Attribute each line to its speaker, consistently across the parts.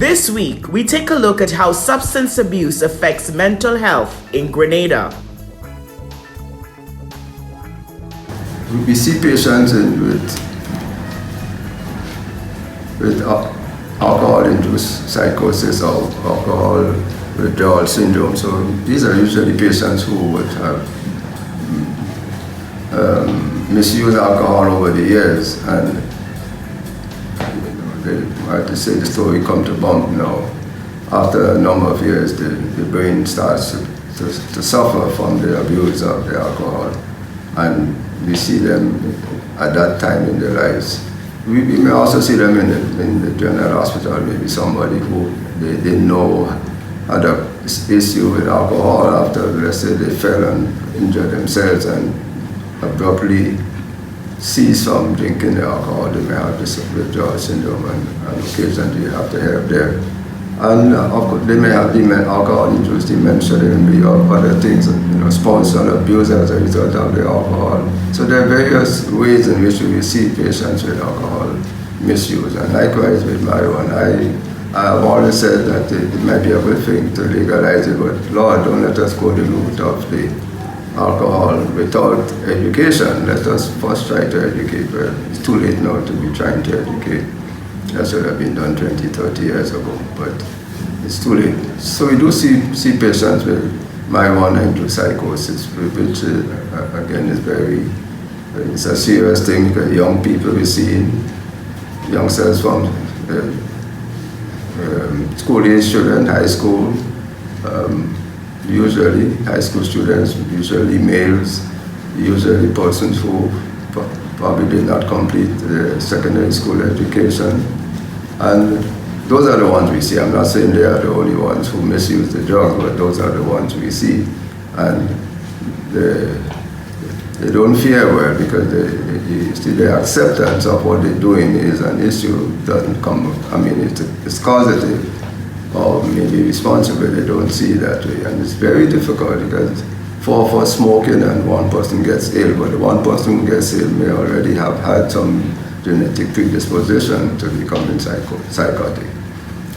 Speaker 1: This week, we take a look at how substance abuse affects mental health in Grenada.
Speaker 2: We see patients with alcohol-induced psychosis or alcohol withdrawal syndrome. So these are usually patients who would have misused alcohol over the years, and I have to say the story come to bump now. After a number of years, the brain starts to suffer from the abuse of the alcohol, and we see them at that time in their lives. We may also see them in the general hospital, maybe somebody who they know had an issue with alcohol after, let's say, they fell and injured themselves and abruptly cease from drinking the alcohol. They may have this withdrawal syndrome, and occasionally have to help there. And of course, they may have alcohol-induced dementia. There may be other things, spousal abuse as a result of the alcohol. So there are various ways in which we see patients with alcohol misuse. And likewise with marijuana, I have always said that it might be a good thing to legalize it, but Lord, don't let us go the route of the alcohol without education. Let us first try to educate. Well, it's too late now to be trying to educate. That should have been done 20, 30 years ago, but it's too late. So we do see patients with marijuana-induced psychosis, which again is it's a serious thing, because young people we see, youngsters from school-age children, high school, usually high school students, usually males, usually persons who probably did not complete secondary school education. And those are the ones we see. I'm not saying they are the only ones who misuse the drug, but those are the ones we see. And they don't fare well, because the acceptance of what they're doing is an issue. Doesn't come, it's causative or maybe responsible. They don't see it that way. And it's very difficult, because four of us smoking and one person gets ill, but the one person who gets ill may already have had some genetic predisposition to becoming psychotic.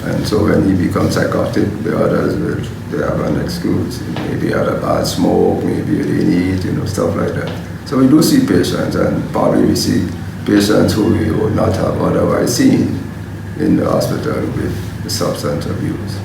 Speaker 2: And so when he becomes psychotic, the others they have an excuse. Maybe had a bad smoke, maybe they need, stuff like that. So we do see patients, and probably we see patients who we would not have otherwise seen in the hospital with substance abuse.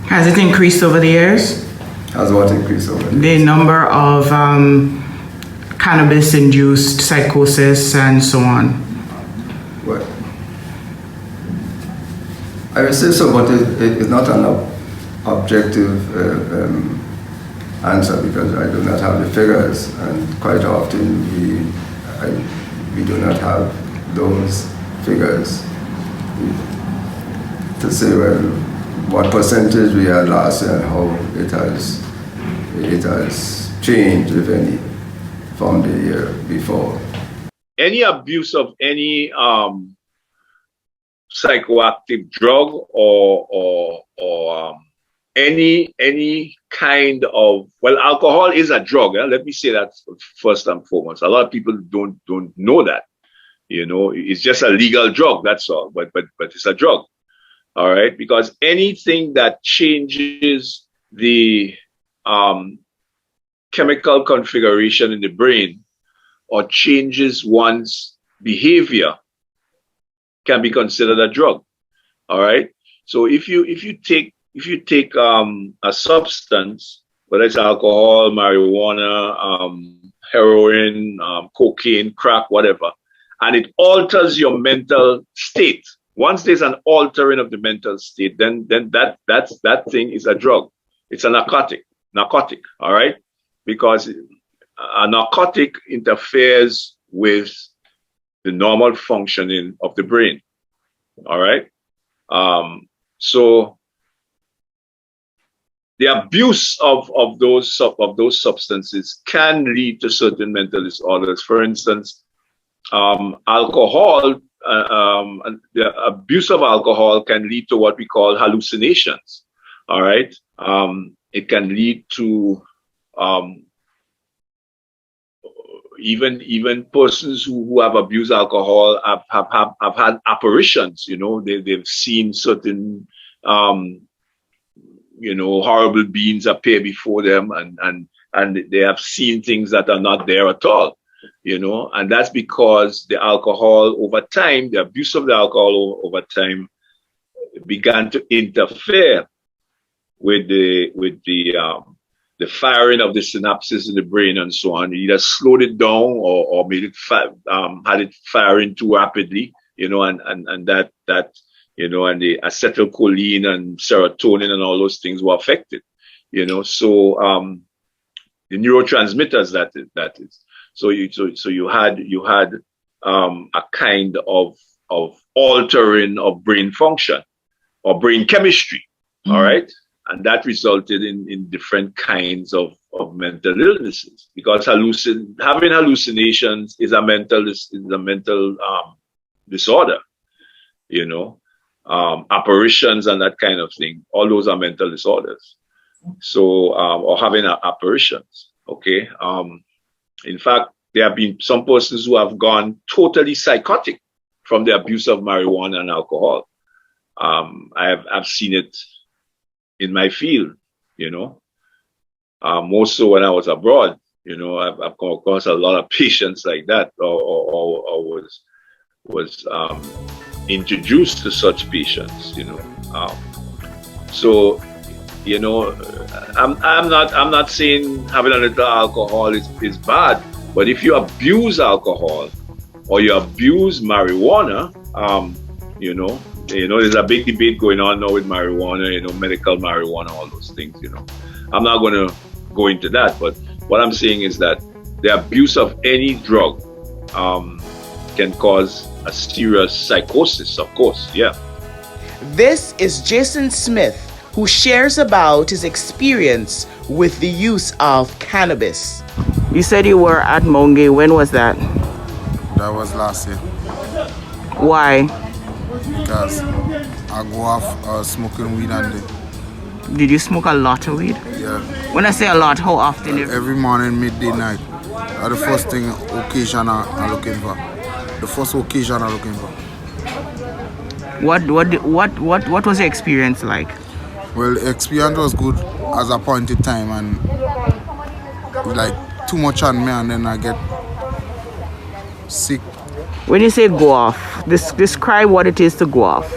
Speaker 1: Has it increased over the years?
Speaker 2: Has what increased over the years?
Speaker 1: The number of cannabis-induced psychosis and so on.
Speaker 2: Well, I would say so, but it's not an objective answer, because I do not have the figures, and quite often we do not have those figures to say, well, what percentage we had last year and how it has changed, if any, from the year before.
Speaker 3: Any abuse of any psychoactive drug or any kind of, well, alcohol is a drug. Let me say that first and foremost. A lot of people don't know that. It's just a legal drug, that's all. But it's a drug. All right, because anything that changes the chemical configuration in the brain or changes one's behavior can be considered a drug. All right. So if you take a substance, whether it's alcohol, marijuana, heroin, cocaine, crack, whatever, and it alters your mental state. Once there's an altering of the mental state, then that thing is a drug. It's a narcotic, all right? Because a narcotic interferes with the normal functioning of the brain, all right? So the abuse of those substances can lead to certain mental disorders. For instance, alcohol. The abuse of alcohol can lead to what we call hallucinations. All right. It can lead to even persons who have abused alcohol have had apparitions. They've seen certain horrible beings appear before them, and they have seen things that are not there at all. And that's because the alcohol over time, the abuse of the alcohol over time, began to interfere with the firing of the synapses in the brain and so on. It either slowed it down or made it had it firing too rapidly, and that and the acetylcholine and serotonin and all those things were affected, So the neurotransmitters that is. So you had a kind of altering of brain function or brain chemistry, all right, and that resulted in different kinds of mental illnesses, because having hallucinations is a mental disorder, apparitions and that kind of thing. All those are mental disorders. So or having apparitions. Okay. In fact, there have been some persons who have gone totally psychotic from the abuse of marijuana and alcohol. I've seen it in my field, more so when I was abroad. I've come across a lot of patients like that, or was introduced to such patients. So I'm not saying having a little alcohol is bad, but if you abuse alcohol or you abuse marijuana, there's a big debate going on now with marijuana, medical marijuana, all those things. I'm not going to go into that, but what I'm saying is that the abuse of any drug can cause a serious psychosis, of course. Yeah.
Speaker 1: This is Jason Smith, who shares about his experience with the use of cannabis. You said you were at Monge. When was that?
Speaker 4: That was last year.
Speaker 1: Why?
Speaker 4: Because I go off smoking weed and day.
Speaker 1: Did you smoke a lot of weed?
Speaker 4: Yeah.
Speaker 1: When I say a lot, how often?
Speaker 4: Every morning, midday, night. That's the first thing, occasion I'm looking for. The first occasion I'm looking for.
Speaker 1: What was your experience like?
Speaker 4: Well, the experience was good as a point in time, and like too much on me, and then I get sick.
Speaker 1: When you say go off, describe what it is to go off.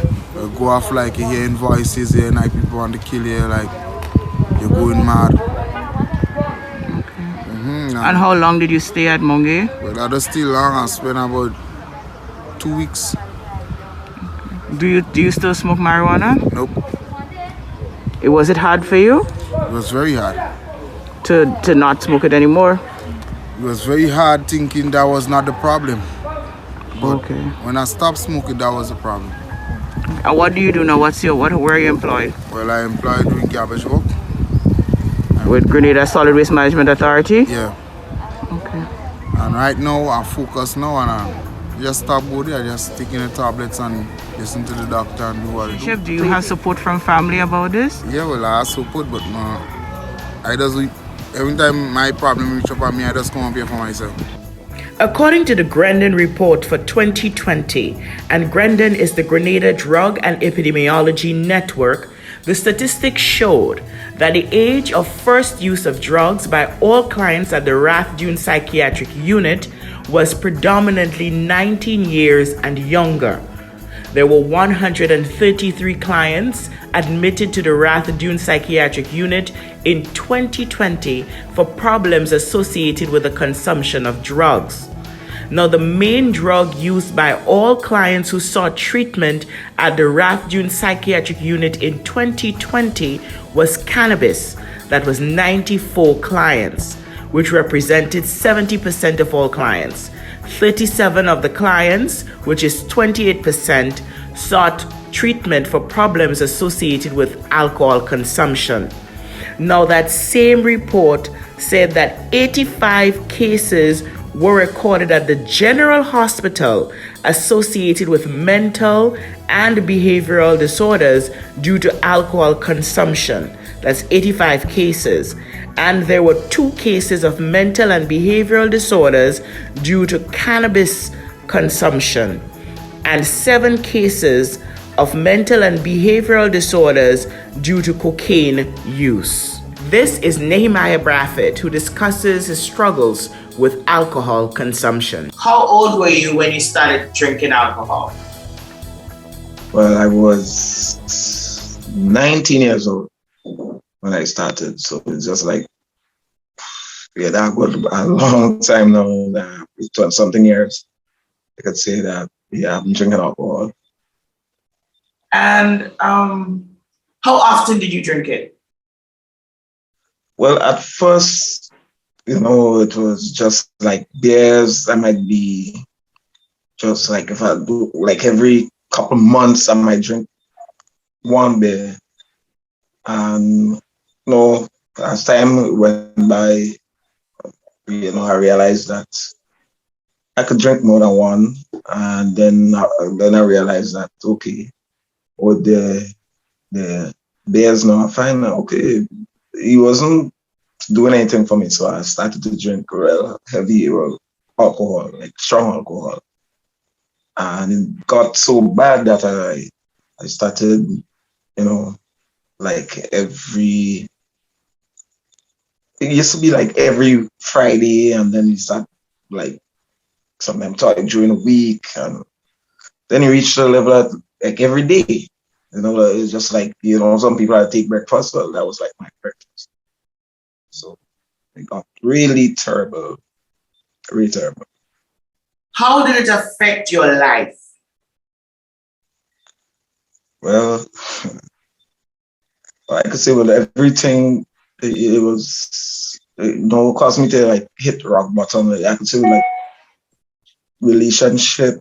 Speaker 4: Go off like you hearing voices, hearing like people want to kill you, like you're going mad.
Speaker 1: Okay. And how long did you stay at Monge?
Speaker 4: Well, I just stay long. I spent about 2 weeks.
Speaker 1: Do you still smoke marijuana?
Speaker 4: Nope.
Speaker 1: Was it hard for you?
Speaker 4: It was very hard.
Speaker 1: To not smoke it anymore?
Speaker 4: It was very hard thinking that was not the problem. But
Speaker 1: okay.
Speaker 4: When I stopped smoking, that was the problem.
Speaker 1: And what do you do now? Where are you employed?
Speaker 4: Well, I employed doing garbage work.
Speaker 1: With Grenada Solid Waste Management Authority?
Speaker 4: Yeah.
Speaker 1: Okay.
Speaker 4: And right now, I focus now and I just stop go there, just taking the tablets and listen to the doctor and do what I do.
Speaker 1: Chef, do you have support from family about this?
Speaker 4: Yeah, well, I have support, but every time my problem reach up on me, I just come up here for myself.
Speaker 1: According to the Grenada report for 2020, and Grenada is the Grenada Drug and Epidemiology Network, the statistics showed that the age of first use of drugs by all clients at the Rathdown Psychiatric Unit was predominantly 19 years and younger. There were 133 clients admitted to the Rathdown Psychiatric Unit in 2020 for problems associated with the consumption of drugs. Now, the main drug used by all clients who sought treatment at the Rathdown Psychiatric Unit in 2020 was cannabis. That was 94 clients, which represented 70% of all clients. 37 of the clients, which is 28%, sought treatment for problems associated with alcohol consumption. Now, that same report said that 85 cases were recorded at the General Hospital associated with mental and behavioral disorders due to alcohol consumption. That's 85 cases. and there were 2 cases of mental and behavioral disorders due to cannabis consumption, and 7 cases of mental and behavioral disorders due to cocaine use. This is Nehemiah Braffett, who discusses his struggles with alcohol consumption. How old were you when you started drinking alcohol?
Speaker 5: Well, I was 19 years old when I started. So it's just like, yeah, that was a long time now. It's 20-something years. I could say that, yeah, I've been drinking alcohol.
Speaker 1: And how often did you drink it?
Speaker 5: Well, at first, it was just like beers. I might be just like, if I do, like every couple months, I might drink 1 beer. And, as time went by, I realized that I could drink more than 1. And then I realized that, okay, with the beers now, I find that, okay, he wasn't doing anything for me. So I started to drink real heavy alcohol, like strong alcohol. And it got so bad that I started, like it used to be like every Friday, and then you start like sometimes during the week, and then you reach the level at like every day. It's just like, some people that take breakfast, well, that was like my breakfast. So it got really terrible, really terrible.
Speaker 1: How did it affect your life?
Speaker 5: Well, I could say, well, everything, it was, caused me to like hit rock bottom. I could say, like, relationships,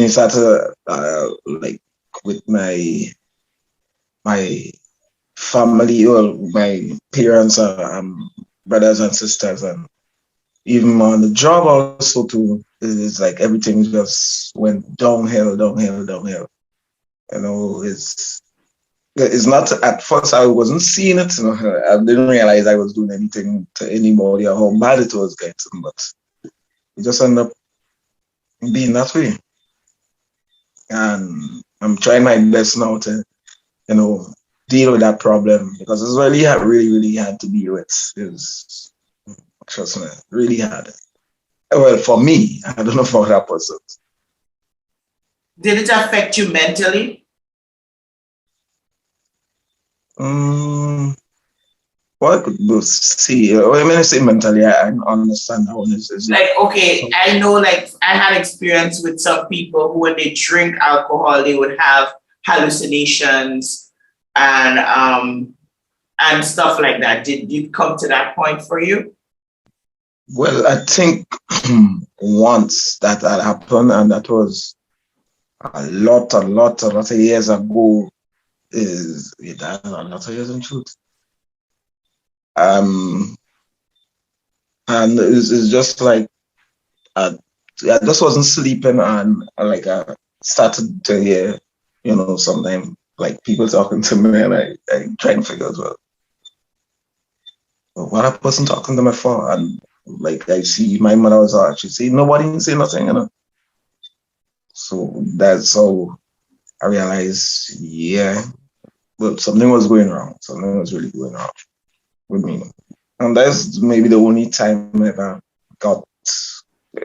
Speaker 5: started like with my family, or my parents, brothers and sisters, and even on the job also too. It's like everything just went downhill. It's not, at first I wasn't seeing it. I didn't realize I was doing anything to anybody or how bad it was getting, but it just ended up being that way. And I'm trying my best now to, deal with that problem, because it's really hard to deal with. It's, trust me, really hard. Well, for me, I don't know for other persons.
Speaker 1: Did it affect you mentally?
Speaker 5: Well, I could see. When I say mentally, I understand how it is.
Speaker 1: Like, okay, I know, like, I had experience with some people who, when they drink alcohol, they would have hallucinations and stuff like that. Did you come to that point for you?
Speaker 5: Well, I think once that had happened, and that was a lot of years ago. That's a lot of years in truth. And it's just like I just wasn't sleeping, and like I started to hear, sometimes like people talking to me, and I try and figure out, well, what a person talking to me for, and like I see my mother was actually saying nobody didn't say nothing, So that's how I realized, yeah, but something was going wrong. Something was really going wrong with me. And that's maybe the only time I ever got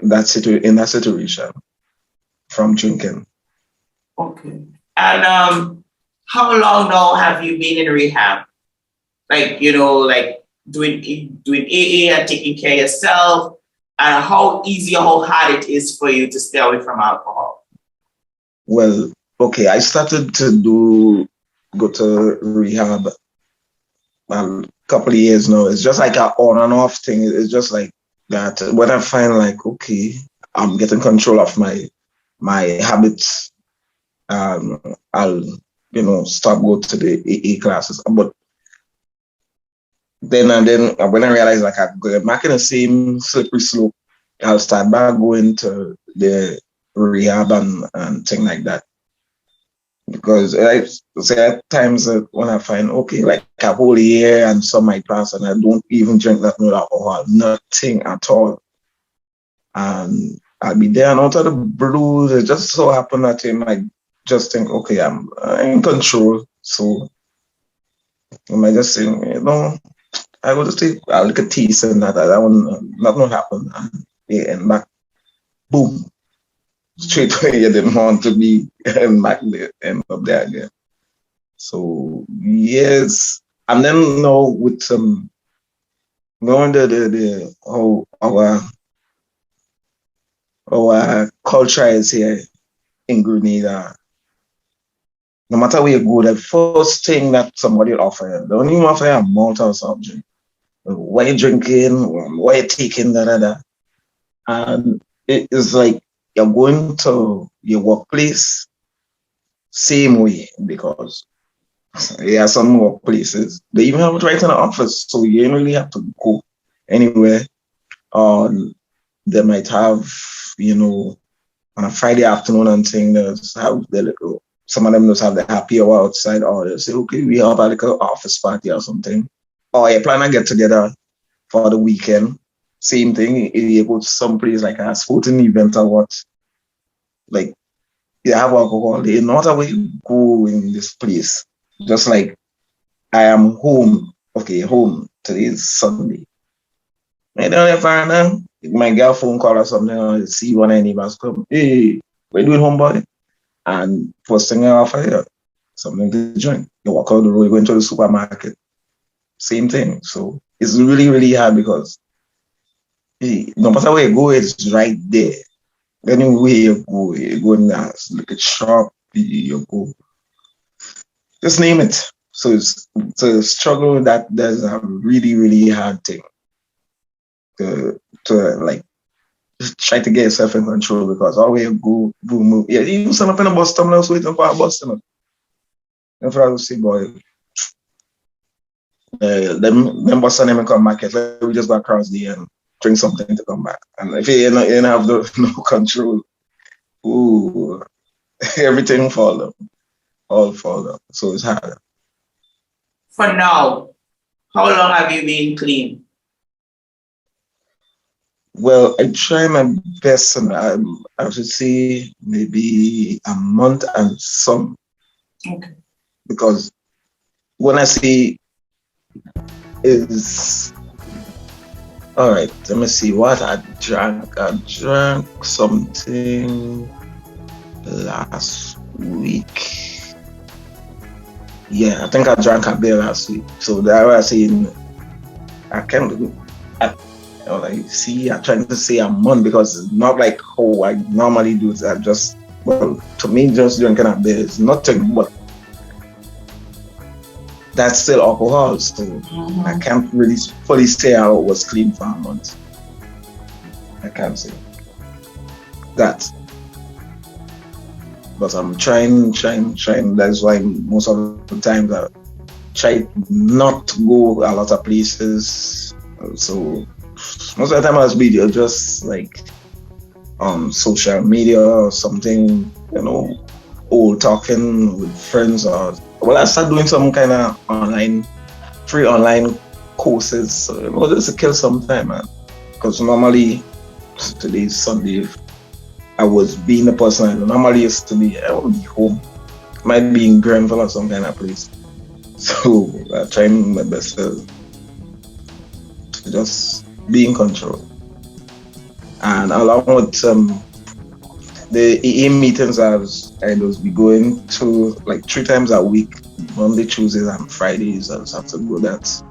Speaker 5: in that situation from drinking.
Speaker 1: Okay. And how long now have you been in rehab? Like, like doing AA and taking care of yourself, and how easy or how hard it is for you to stay away from alcohol?
Speaker 5: Well, okay, I started to go to rehab a couple of years now. It's just like an on and off thing. It's just like that. When I find like, okay, I'm getting control of my habits, I'll start go to the AA classes. But then when I realize like I'm going back in the same slippery slope, I'll start back going to the rehab and thing like that. Because I say at times that when I find okay, like a whole year and some might pass and I don't even drink that no alcohol, nothing at all. And I'll be there and out of the blue, it just so happened that I might just think, okay, I'm in control. So I might just say, I will just take a little taste and that one not gonna happen. And yeah, and back, boom, straight away you didn't want to be back there, end up there again. So yes, and then now with knowing the how our culture is here in Grenada. No matter where you go, the first thing that somebody will offer you, they don't even offer you a malt or something. What you drinking, what you taking, da da da. And it is like you're going to your workplace same way because yeah, some workplaces they even have it right in the office, so you don't really have to go anywhere. They might have, on a Friday afternoon and thing, there's have the little. Some of them just have the happy hour outside, or they say, okay, we have a little office party or something, or you plan to get together for the weekend. Same thing, if you go to some place like a sporting event or what, like you have alcohol, they not a way to go in this place. Just like I am home, okay, home. Today is Sunday. I don't know if I know. My girl phone call or something, or see one of the neighbors come, hey, we're doing homeboy. And first thing I offer you, something to drink. You walk out the road, you go into the supermarket. Same thing. So it's really, really hard because no matter where you go, it's right there. Anywhere you go in the look at shop, you go. Just name it. So it's a struggle that there's a really, really hard thing to like just try to get yourself in control because always go, move. Yeah, you stand up in a bus terminal waiting for a bus terminal. And for I will say, boy, them bus and them come back. We just go across the and drink something to come back. And if you don't have no control, ooh, everything fall up. All fall up. So it's hard.
Speaker 1: For now, how long have you been clean?
Speaker 5: Well, I try my best, and I should say maybe a month and some.
Speaker 1: Okay.
Speaker 5: Because when I say is all right, let me see what I drank. I drank something last week. Yeah, I think I drank a beer last week. So that was saying I can't. I'm trying to say a month because it's not like how I normally do it. To me, just drinking a beer is nothing, but that's still alcohol. So I can't really fully say I was clean for a month. I can't say that. But I'm trying. That's why most of the times I try not to go a lot of places. So most of the time I was just like on social media or something, old talking with friends I started doing some kind of free online courses. So, just to kill some time, man. Because normally today's Sunday, I was being the person I normally used to be. I would be home. Might be in Grenada or some kind of place. So I'm trying my best to just be in control. And along with the AA meetings, I was be going to like 3 times a week, Monday, Tuesdays, and Fridays. I just have to go that.